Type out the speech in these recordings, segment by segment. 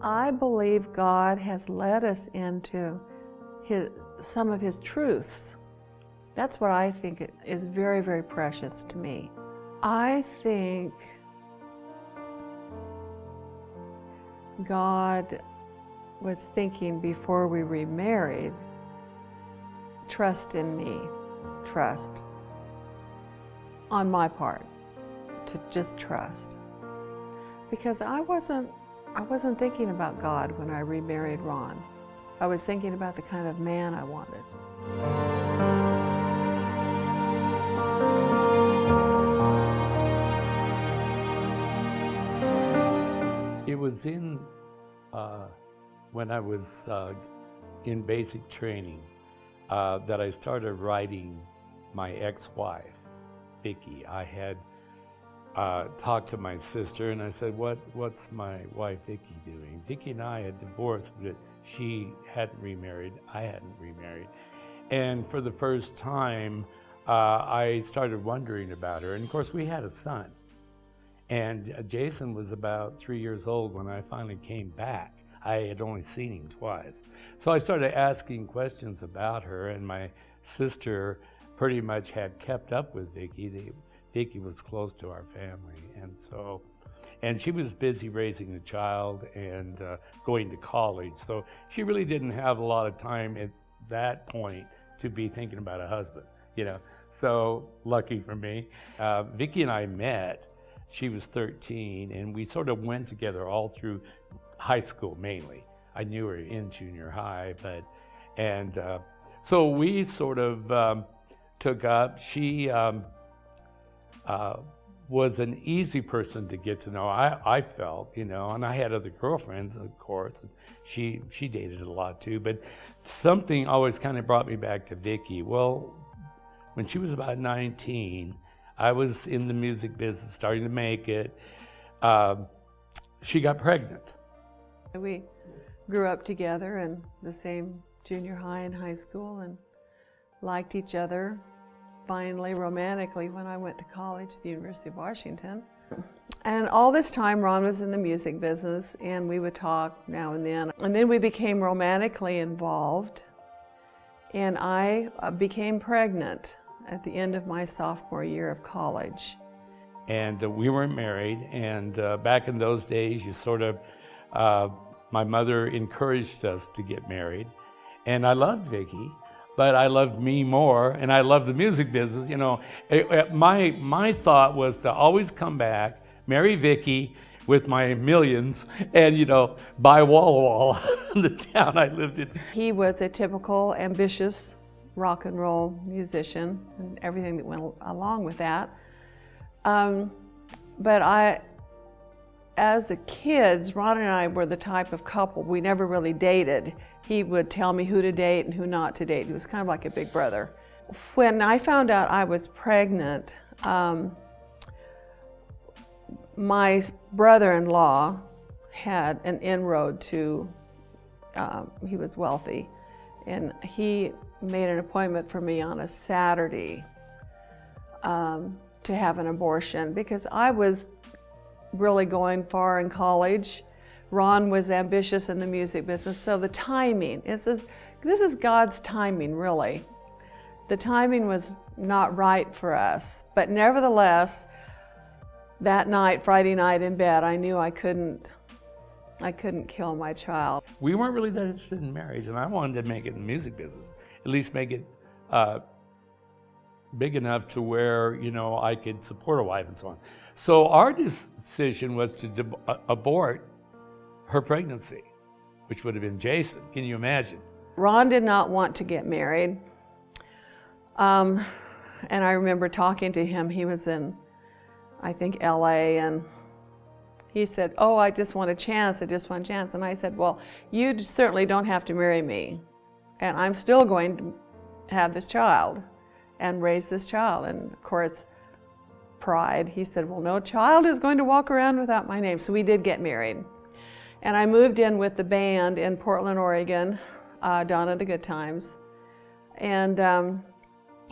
I believe God has led us into some of His truths. That's what I think is very, very precious to me. I think God was thinking before we remarried, trust in me, trust on my part, to just trust. Because I wasn't thinking about God when I remarried Ron. I was thinking about the kind of man I wanted. It was when I was in basic training that I started writing my ex-wife, Vicki. I had talked to my sister and I said, what's my wife Vicki doing? Vicki and I had divorced, but she hadn't remarried, I hadn't remarried. And for the first time, I started wondering about her. And of course, we had a son. And Jason was about 3 years old when I finally came back. I had only seen him twice. So I started asking questions about her, and my sister pretty much had kept up with Vicki. Vicki was close to our family, and she was busy raising a child and going to college. So she really didn't have a lot of time at that point to be thinking about a husband, you know. So lucky for me. Vicki and I met. She was 13, and we sort of went together all through high school mainly. I knew her in junior high, so we sort of took up. She was an easy person to get to know, I felt, you know, and I had other girlfriends, of course, and she dated a lot too, but something always kind of brought me back to Vicki. Well, when she was about 19, I was in the music business, starting to make it. She got pregnant. We grew up together in the same junior high and high school and liked each other. Finally, romantically, when I went to college at the University of Washington. And all this time, Ron was in the music business, and we would talk now and then. And then we became romantically involved, and I became pregnant at the end of my sophomore year of college. And we weren't married, and back in those days, you sort of, my mother encouraged us to get married, and I loved Vicki, but I loved me more, and I loved the music business. You know, my thought was to always come back, marry Vicki with my millions, and, you know, buy Walla Walla, the town I lived in. He was a typical ambitious rock and roll musician and everything that went along with that. But as the kids, Ron and I were the type of couple, we never really dated. He would tell me who to date and who not to date. He was kind of like a big brother. When I found out I was pregnant, my brother-in-law had an inroad to, he was wealthy, and he made an appointment for me on a Saturday to have an abortion because I was really going far in college. Ron was ambitious in the music business, so the timing, this is God's timing, really. The timing was not right for us, but nevertheless, that night, Friday night in bed, I knew I couldn't kill my child. We weren't really that interested in marriage, and I wanted to make it in the music business, at least make it big enough to where, you know, I could support a wife and so on. So our decision was to abort her pregnancy, which would have been Jason. Can you imagine? Ron did not want to get married. And I remember talking to him. He was in, I think, LA, and he said, oh, I just want a chance, I just want a chance. And I said, well, you certainly don't have to marry me. And I'm still going to have this child and raise this child. And of course, pride, he said, well, no child is going to walk around without my name. So we did get married. And I moved in with the band in Portland, Oregon, Dawn of the Good Times, and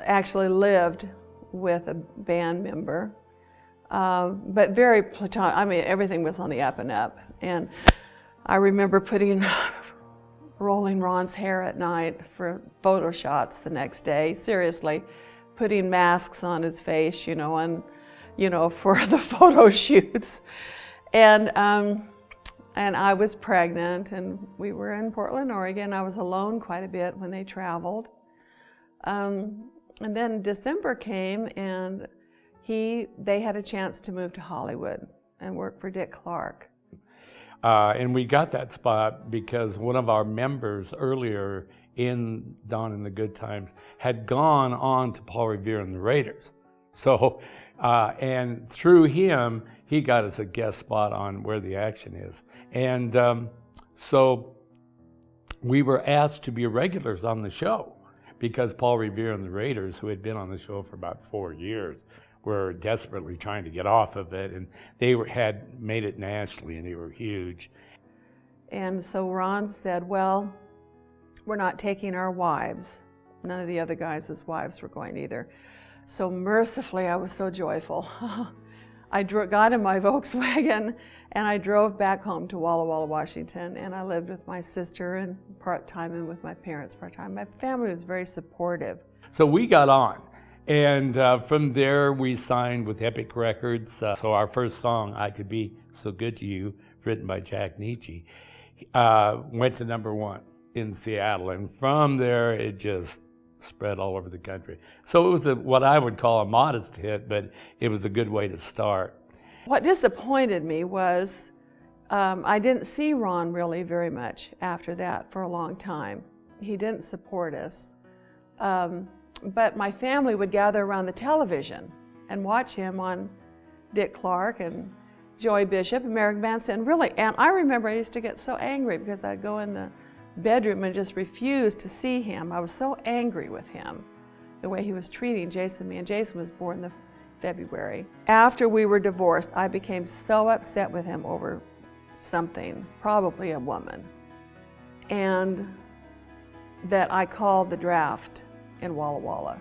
actually lived with a band member, but very platonic. I mean, everything was on the up and up. And I remember rolling Ron's hair at night for photo shots the next day. Seriously, putting masks on his face, and for the photo shoots. And I was pregnant, and we were in Portland, Oregon. I was alone quite a bit when they traveled. And then December came, and they had a chance to move to Hollywood and work for Dick Clark. And we got that spot because one of our members earlier in Don and the Good Times had gone on to Paul Revere and the Raiders. So, and through him, he got us a guest spot on Where the Action Is. And so we were asked to be regulars on the show because Paul Revere and the Raiders, who had been on the show for about 4 years, were desperately trying to get off of it, and they had made it nationally, and they were huge. And so Ron said, well, we're not taking our wives. None of the other guys' wives were going either. So mercifully, I was so joyful. I got in my Volkswagen, and I drove back home to Walla Walla, Washington, and I lived with my sister and part-time and with my parents part-time. My family was very supportive. So we got on. And from there, we signed with Epic Records. So our first song, I Could Be So Good to You, written by Jack Nietzsche, went to #1 in Seattle. And from there, it just spread all over the country. So it was what I would call a modest hit, but it was a good way to start. What disappointed me was I didn't see Ron really very much after that for a long time. He didn't support us. But my family would gather around the television and watch him on Dick Clark and Joey Bishop and Merrick Manson. And I remember I used to get so angry because I'd go in the bedroom and just refuse to see him. I was so angry with him, the way he was treating Jason and me. And Jason was born in February. After we were divorced, I became so upset with him over something, probably a woman, and that I called the draft in Walla Walla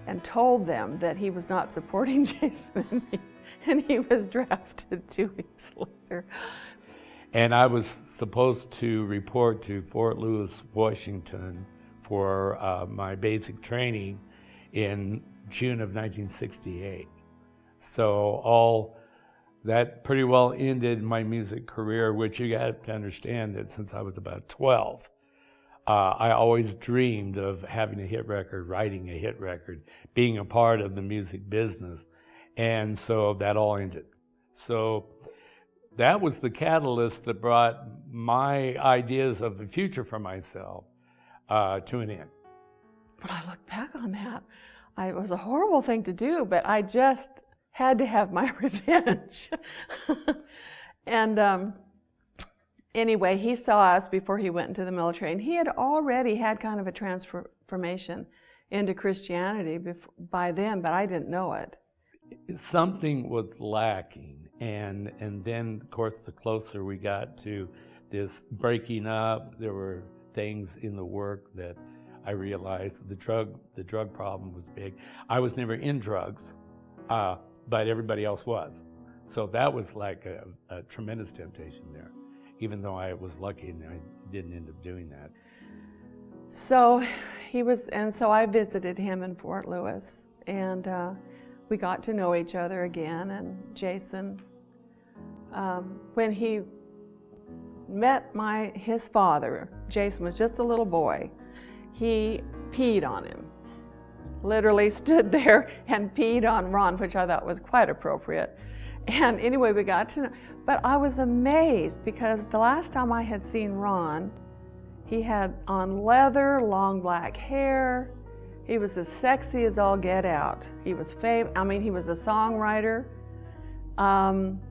and told them that he was not supporting Jason and me, and he was drafted 2 weeks later. And I was supposed to report to Fort Lewis, Washington for my basic training in June of 1968. So all that pretty well ended my music career, which you got to understand that since I was about 12, I always dreamed of having a hit record, writing a hit record, being a part of the music business. And so that all ended. So that was the catalyst that brought my ideas of the future for myself to an end. When I look back on that, it was a horrible thing to do, but I just had to have my revenge. And anyway, he saw us before he went into the military, and he had already had kind of a transformation into Christianity by then, but I didn't know it. Something was lacking, and then, of course, the closer we got to this breaking up, there were things in the work that I realized the drug problem was big. I was never in drugs, but everybody else was. So that was like a tremendous temptation there, even though I was lucky and I didn't end up doing that. So so I visited him in Fort Lewis, and we got to know each other again. And Jason, when he met his father, Jason was just a little boy, he peed on him. Literally stood there and peed on Ron, which I thought was quite appropriate. And anyway, we got to know, but I was amazed because the last time I had seen Ron, he had on leather, long black hair. He was as sexy as all get out. He was he was a songwriter.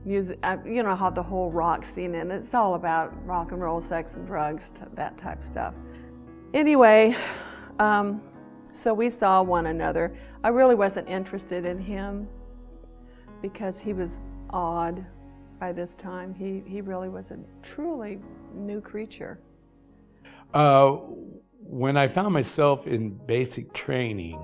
Music, you know how the whole rock scene, and it's all about rock and roll, sex and drugs, that type stuff. Anyway, so we saw one another. I really wasn't interested in him because he was odd by this time. He really was a truly new creature. When I found myself in basic training,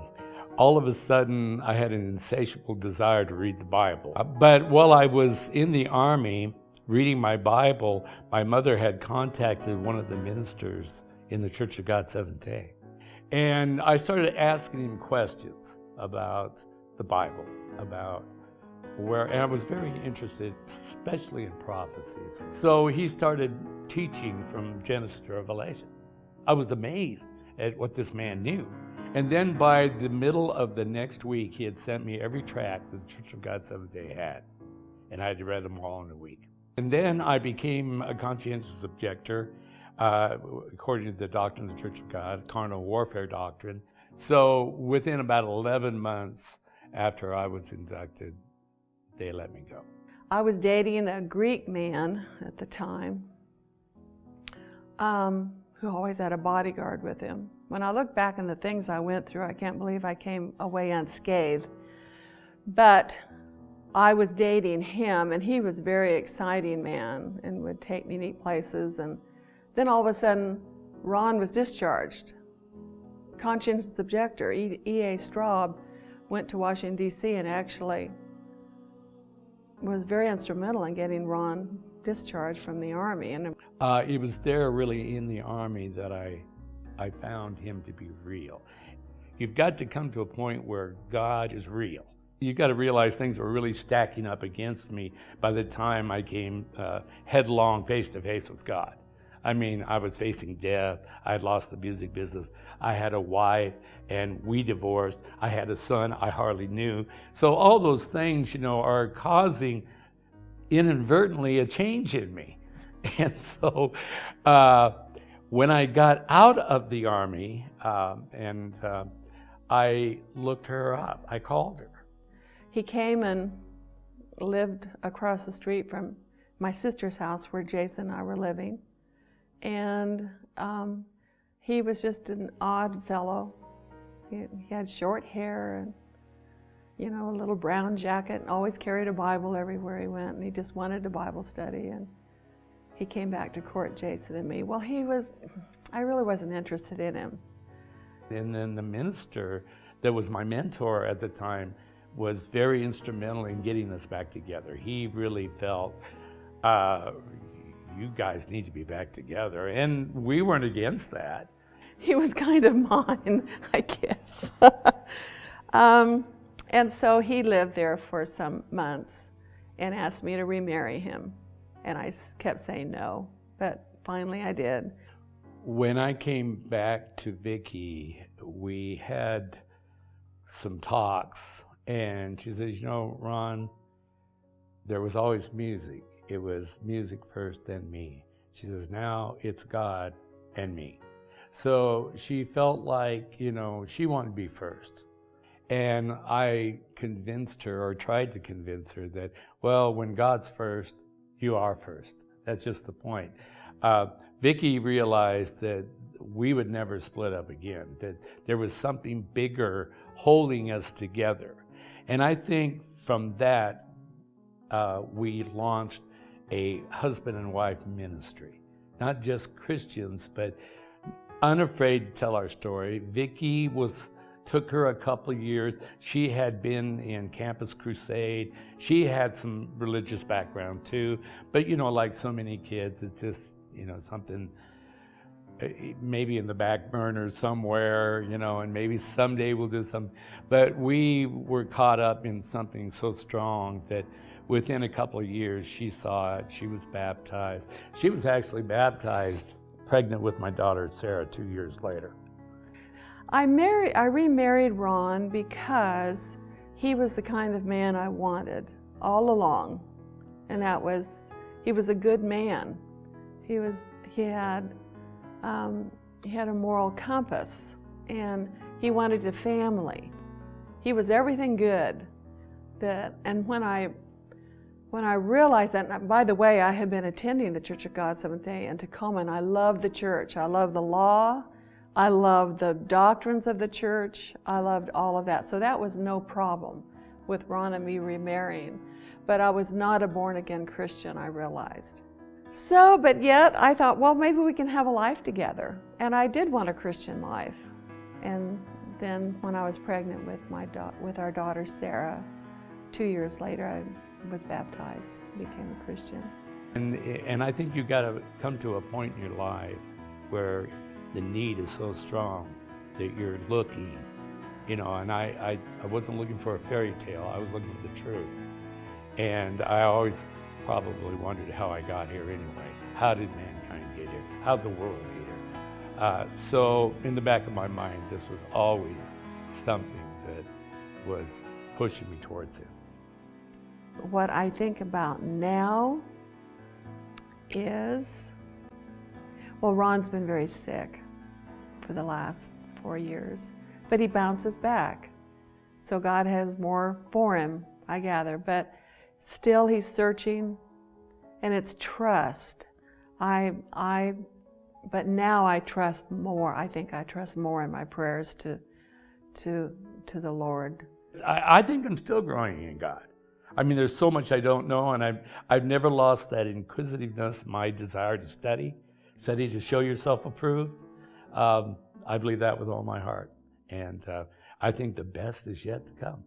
all of a sudden I had an insatiable desire to read the Bible. But while I was in the Army, reading my Bible, my mother had contacted one of the ministers in the Church of God Seventh-day. And I started asking him questions about the Bible, about and I was very interested, especially in prophecies. So he started teaching from Genesis to Revelation. I was amazed at what this man knew. And then by the middle of the next week, he had sent me every tract that the Church of God Seventh-day had. And I had read them all in a week. And then I became a conscientious objector, according to the doctrine of the Church of God, carnal warfare doctrine. So within about 11 months after I was inducted, they let me go. I was dating a Greek man at the time who always had a bodyguard with him. When I look back on the things I went through, I can't believe I came away unscathed. But I was dating him, and he was a very exciting man and would take me neat places. And then all of a sudden, Ron was discharged. Conscientious objector, E.A. Straub, went to Washington, D.C. and actually was very instrumental in getting Ron discharged from the Army. And it was there really in the Army that I found him to be real. You've got to come to a point where God is real. You've got to realize things were really stacking up against me by the time I came headlong face to face with God. I mean, I was facing death. I had lost the music business. I had a wife, and we divorced. I had a son I hardly knew. So all those things, are causing inadvertently a change in me. And so when I got out of the Army, I looked her up. I called her. He came and lived across the street from my sister's house where Jason and I were living. And he was just an odd fellow. He had short hair and, a little brown jacket, and always carried a Bible everywhere he went, and he just wanted a Bible study. And he came back to court Jason and me. Well, I really wasn't interested in him. And then the minister that was my mentor at the time was very instrumental in getting us back together. He really felt, you guys need to be back together. And we weren't against that. He was kind of mine, I guess. And so he lived there for some months and asked me to remarry him. And I kept saying no, but finally I did. When I came back to Vicki, we had some talks, and she says, Ron, there was always music. It was music first, then me. She says, now it's God and me. So she felt like, she wanted to be first. And I convinced her, or tried to convince her, that, well, when God's first, you are first. That's just the point. Vicki realized that we would never split up again, that there was something bigger holding us together. And I think from that, we launched a husband and wife ministry. Not just Christians, but unafraid to tell our story. Vicki took her a couple of years. She had been in Campus Crusade. She had some religious background too. But like so many kids, it's just, something maybe in the back burner somewhere, and maybe someday we'll do something. But we were caught up in something so strong that within a couple of years, she saw it. She was baptized. She was actually baptized pregnant with my daughter, Sarah, 2 years later. I remarried Ron because he was the kind of man I wanted all along. And that was, he was a good man. He had a moral compass, and he wanted a family. He was everything good. And when I realized that, and by the way, I had been attending the Church of God Seventh-day in Tacoma, and I loved the church. I loved the law. I loved the doctrines of the church. I loved all of that. So that was no problem with Ron and me remarrying. But I was not a born-again Christian, I realized. But yet I thought, well, maybe we can have a life together. And I did want a Christian life. And then when I was pregnant with our daughter, Sarah, 2 years later, I was baptized, became a Christian. And I think you got to come to a point in your life where the need is so strong that you're looking, and I wasn't looking for a fairy tale, I was looking for the truth. And I always probably wondered how I got here anyway. How did mankind get here? How did the world get here? So in the back of my mind, this was always something that was pushing me towards it. What I think about now is, well, Ron's been very sick for the last 4 years, but he bounces back. So God has more for him, I gather, but still he's searching, and it's trust. But now I trust more. I think I trust more in my prayers to the Lord. I think I'm still growing in God. I mean, there's so much I don't know, and I've never lost that inquisitiveness, my desire to study to show yourself approved. I believe that with all my heart, and I think the best is yet to come.